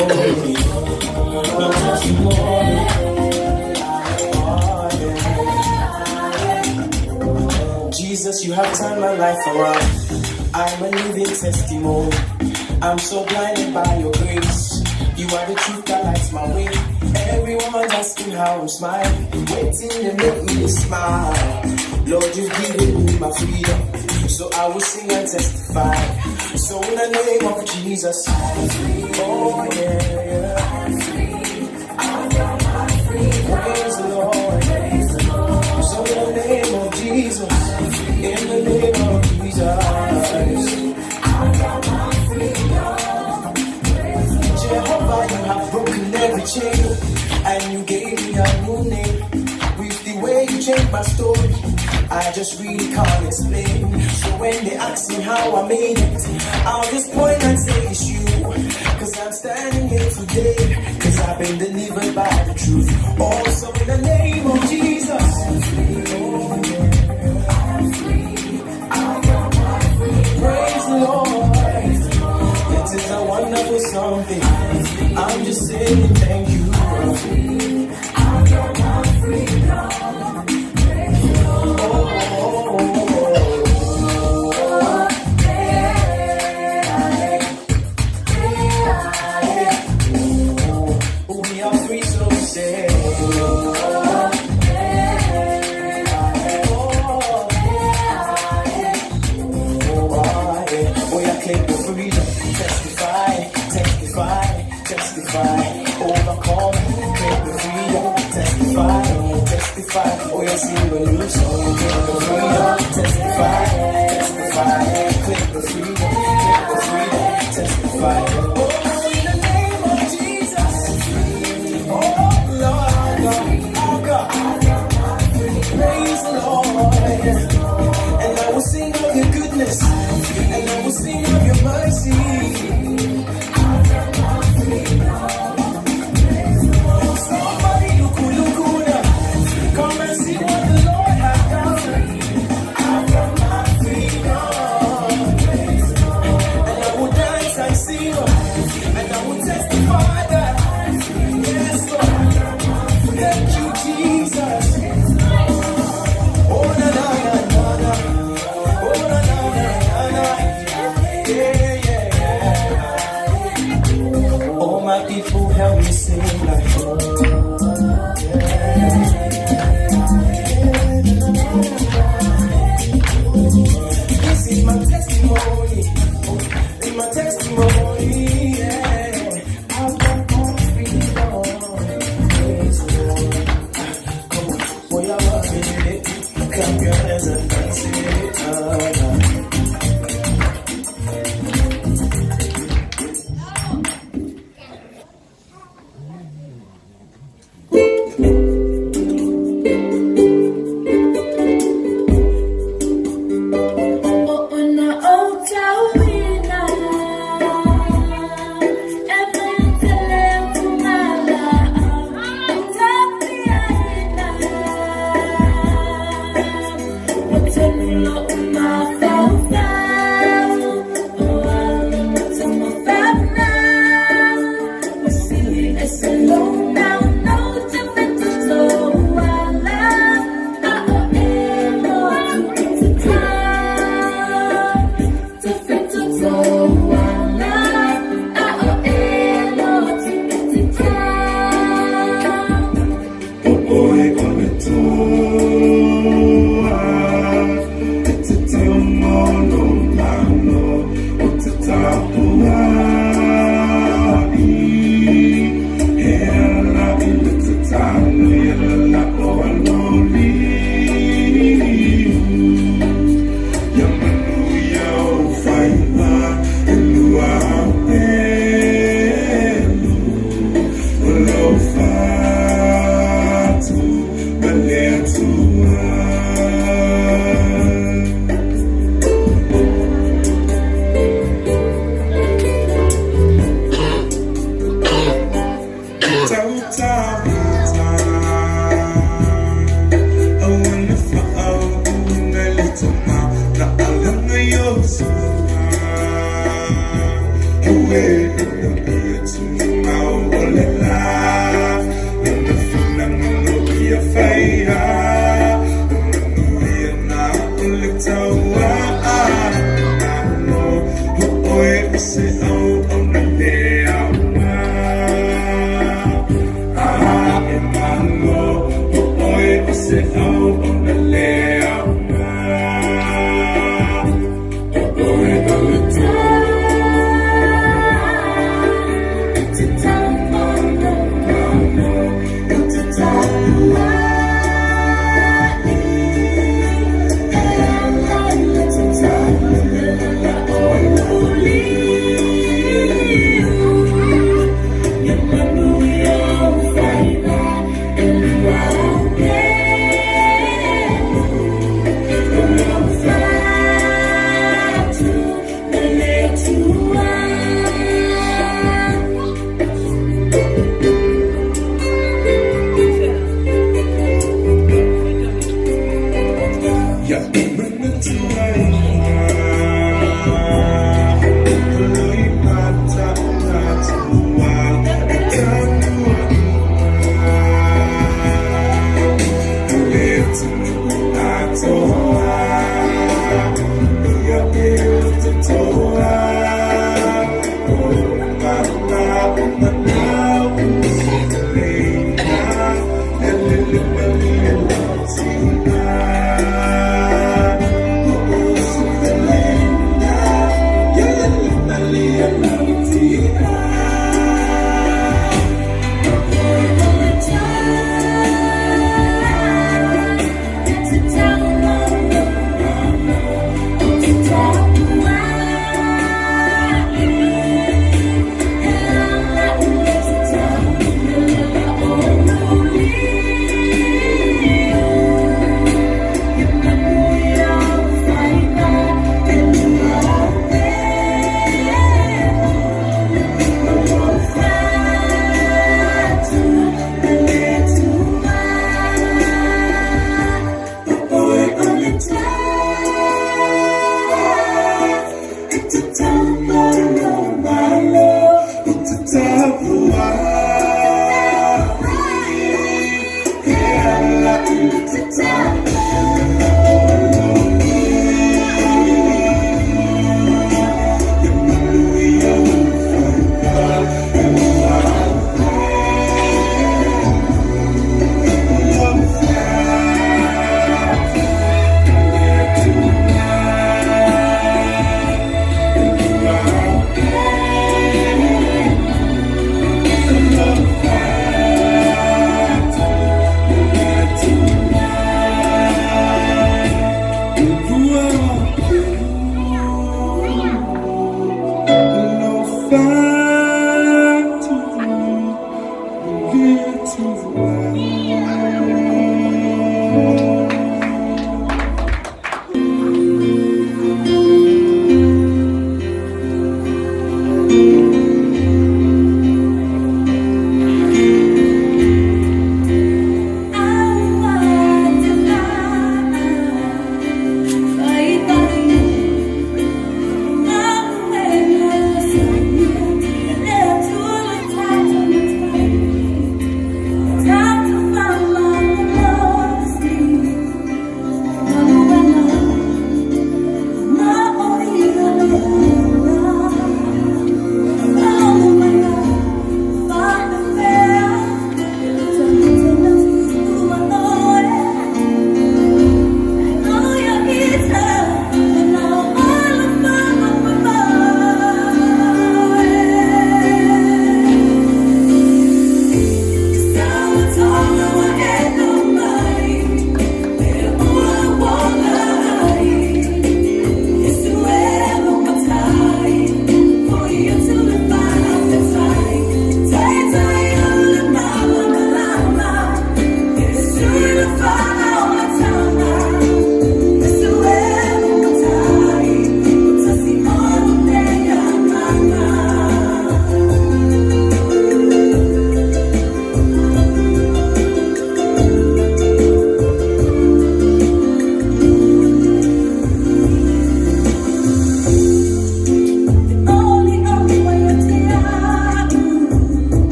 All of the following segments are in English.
testimony. My testimony. Jesus, you have turned my life around. I'm a living testimony. I'm so blinded by your grace. You are the truth that lights my way. Everyone's asking how I'm smiling, waiting to make me smile. Lord, you've given me my freedom, so I will sing and testify. So in the name of Jesus, oh yeah, praise the Lord. So in the name of Jesus, in the name of Jesus, Jehovah, you have broken every chain, and you gave me a new name. With the way you changed my story, I just really can't explain. So when they ask me how I made it, I'll just point and say it's you. Cause I'm standing here today, cause I've been delivered by the truth. Also in the name of Jesus, praise the Lord. It is a wonderful something. I'm just saying thank you. I got my freedom. We are free, so say. Claim the freedom, testify, testify, testify, overcome, claim the freedom, testify, testify, oh yes, you will lose, so claim the freedom, testify, testify, claim the freedom, testify, oh in the name of Jesus, oh Lord, oh God, praise the Lord, and I will sing of your goodness, and I will sing of your mercy. Somebody look come and see what the Lord has done. I've got my freedom, and I will dance and sing, and I will testify that, yes Lord, thank you Jesus. Oh na na na na, oh na na na na. All my people help me sing like this is my testimony, my testimony, yeah. I've got more freedom. Praise the Lord. Come on, boy, I'm working it. Clap your hands and dance it. My Pese out on the layout.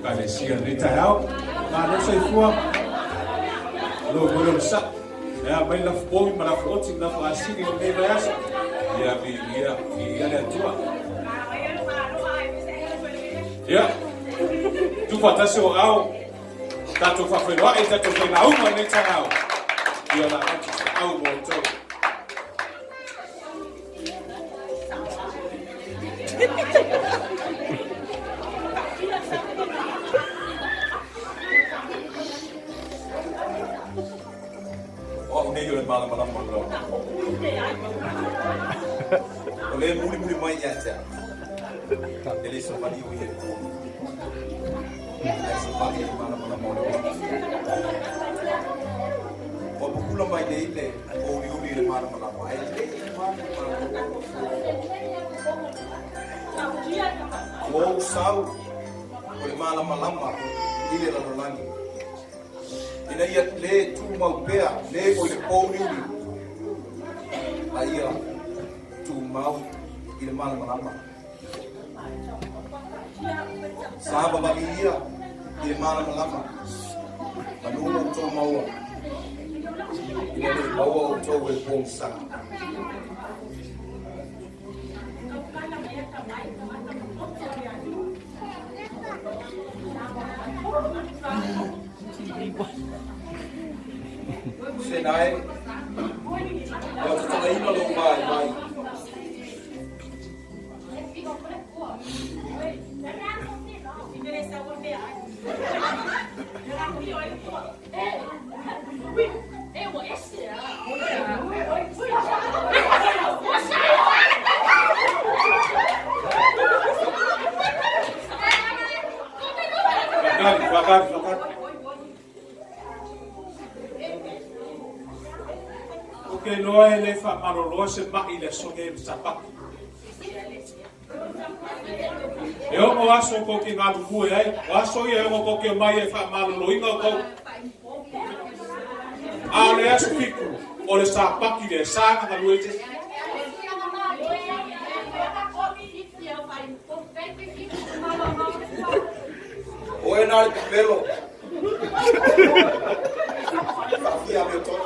Kalesia ritayao mana soifua lo bolom sa ya mai la fo mi mara fo tin na fasi ni ne bayas ya le tua ya tu fatasi o au tato fa fe no e tato fe na uma ne tao ya la au mo to malam malam. Oleh muli mai aja. Jadi sempat ibu ya. Sempat malam malam. Kalau pulang mai deh, uli malam malam. Wow sau, oleh malam malam ini lalu lagi. Ina ia le tu mau pea le o le pouri aia tu mau ile malam malam sahaba bagi ia ile malam malam manuma tu mau ile le mau tu we pongsa Senai, waktu tatalaina lo vaivai. Bakar. Ke noe le fa maroloa se mai le songe sapa. E o mo aso ko ki ngā lufu e ai, o aso i e o ko ke mai e fa marolo inga o kou. A le aso fiku, o le sapaki le sāka ka luete. O e nāre te pelo. Ia me tono.